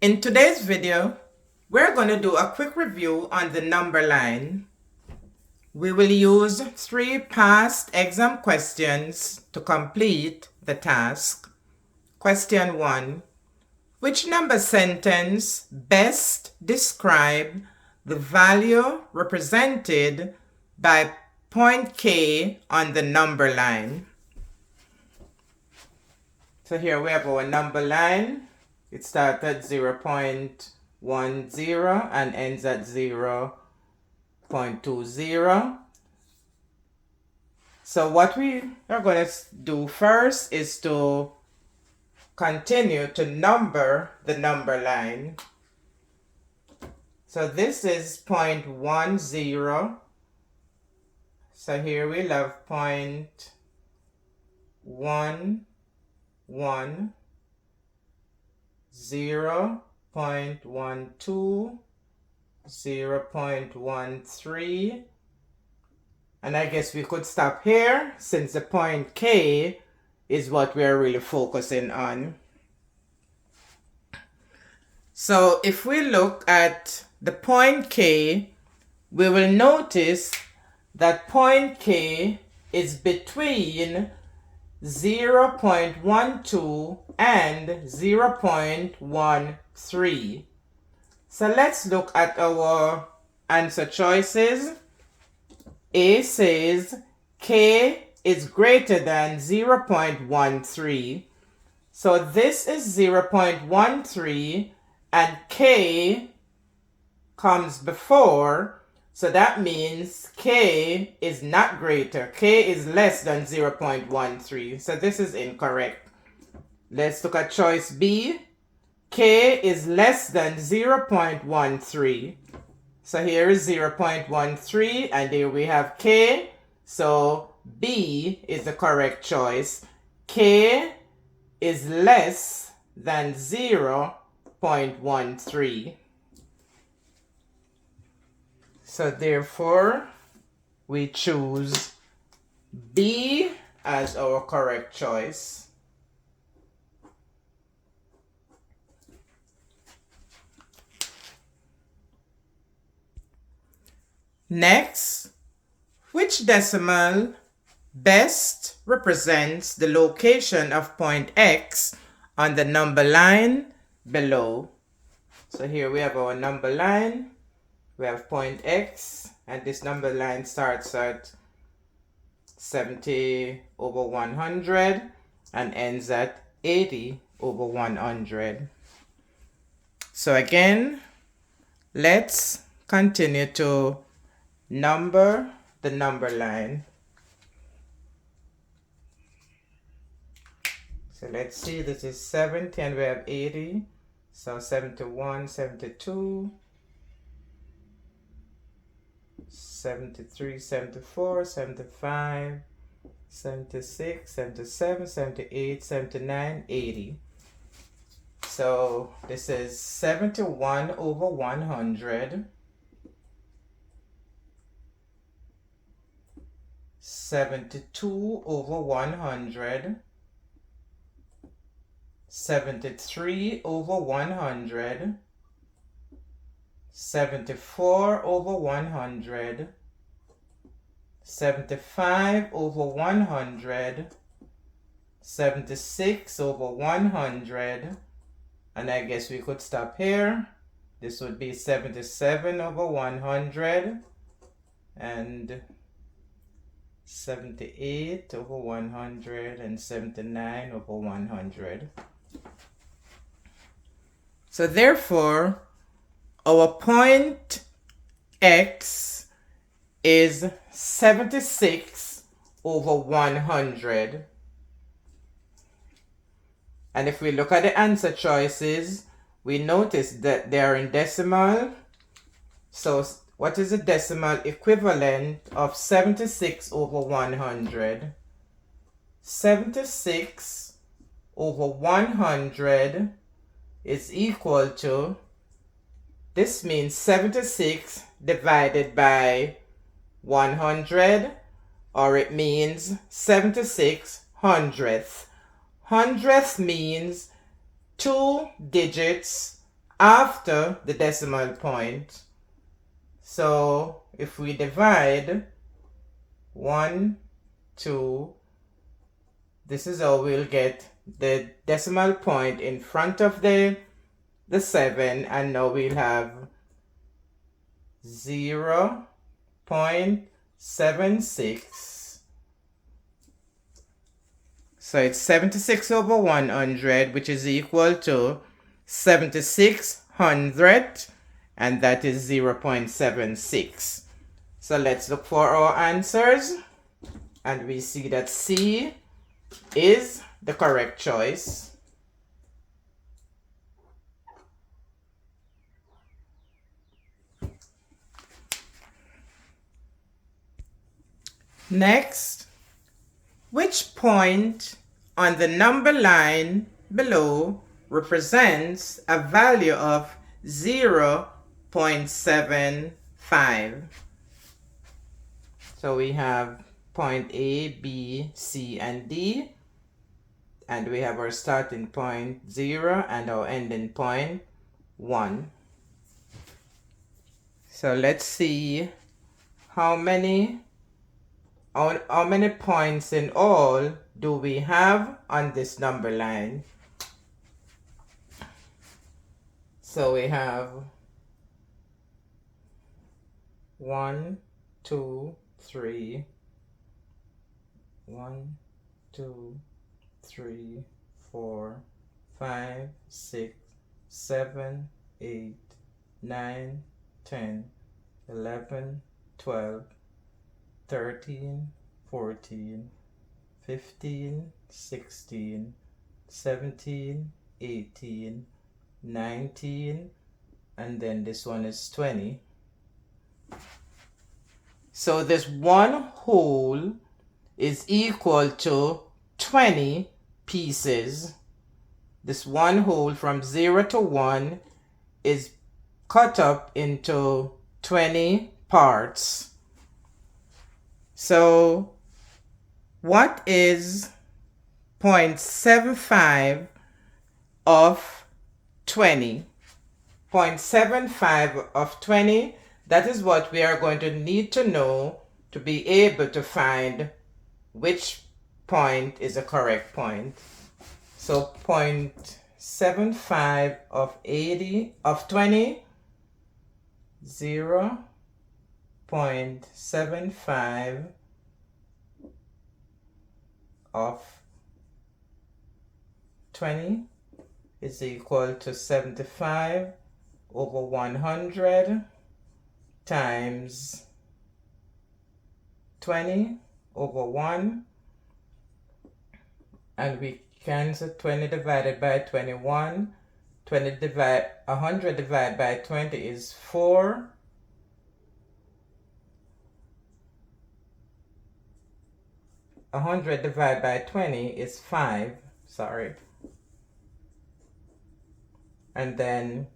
In today's video, we're going to do a quick review on the number line. We will use 3 past exam questions to complete the task. Question 1. Which number sentence best describe the value represented by point K on the number line? So here we have our number line. It starts at 0.10 and ends at 0.20. So what we are going to do first is to continue to number the number line. So this is 0.10. So here we'll have 0.11, 0.12, 0.13, and I guess we could stop here since the point K is what we're really focusing on. So if we look at the point K, we will notice that point K is between 0.12 and 0.13. So let's look at our answer choices. A says K is greater than 0.13. So this is 0.13 and K comes before. So that means K is not greater. K is less than 0.13. So this is incorrect. Let's look at choice B. K is less than 0.13. So here is 0.13 and here we have K. So B is the correct choice. K is less than 0.13. So therefore, we choose B as our correct choice. Next, which decimal best represents the location of point X on the number line below? So here we have our number line. We have point X, and this number line starts at 70/100 and ends at 80/100. So again, let's continue to number the number line. So let's see, this is 70 and we have 80. So 71, 72. 73, 74, 75, 76, 77, 78, 79, 80. So this is 71/100, 72/100, 73/100, 74/100, 75/100, 76/100, and I guess we could stop here. This would be 77/100 and 78/100 and 79/100. So therefore, our point X is 76/100. And if we look at the answer choices, we notice that they are in decimal. So what is the decimal equivalent of 76/100? 76/100 is equal to, this means 76 divided by 100, or it means 76 hundredths. Hundredths means 2 digits after the decimal point. So if we divide 1, 2, this is how we'll get the decimal point in front of the 7, and now we'll have 0.76. So it's 76 over 100, which is equal to 7600, and that is 0.76. So let's look for our answers, and we see that C is the correct choice. Next, which point on the number line below represents a value of 0.75? So we have point A, B, C, and D, and we have our starting point 0 and our ending point 1. So let's see how many points in all do we have on this number line. So we have 1, 2, 3, 1, 2, 3, 4, 5, 6, 7, 8, 9, 10, 11, 12, 13, 14, 15, 16, 17, 18, 19, and then this one is 20. So this one whole is equal to 20 pieces. This one whole from 0 to 1 is cut up into 20 parts. So what is 0.75 of 20? 0.75 of 20, that is what we are going to need to know to be able to find which point is a correct point. So 0.75 of 20, 0.75 of 20 is equal to 75 over 100 times 20 over 1, and we cancel 20 divided by 21. 100 divided by 20 is 4. 100 divided by 20 is 5. Sorry. And then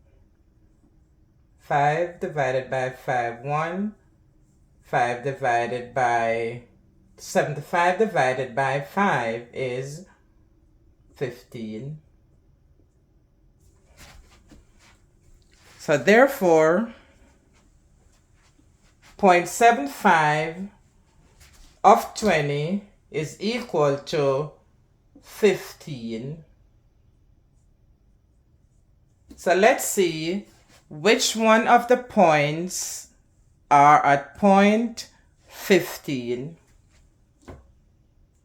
5 divided by 5, 1. 5 divided by 75 divided by 5 is 15. So therefore, 0.75 of 20 is equal to 15. So let's see which one of the points are at point 15.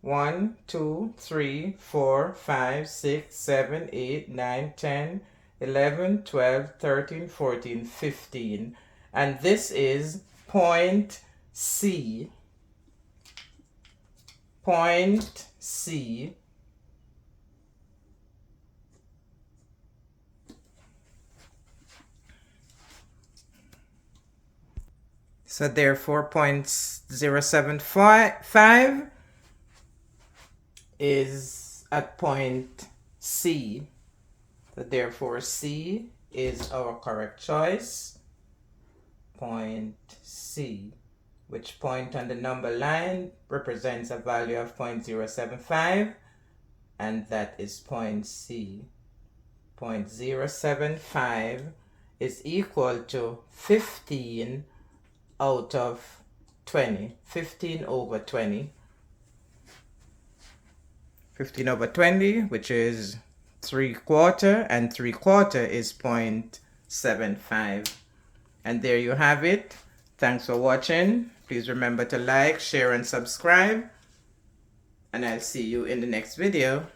1, 2, 3, 4, 5, 6, 7, 8, 9, 10, 11, 12, 13, 14, 15. And this is point C. Point C. So therefore 0.075 is at point C. So therefore C is our correct choice. Point C. Which point on the number line represents a value of 0.075, and that is point C. 0.075 is equal to 15 out of 20. 15 over 20. 15 over 20, which is 3/4, and 3/4 is 0.75. And there you have it. Thanks for watching. Please remember to like, share, and subscribe. And I'll see you in the next video.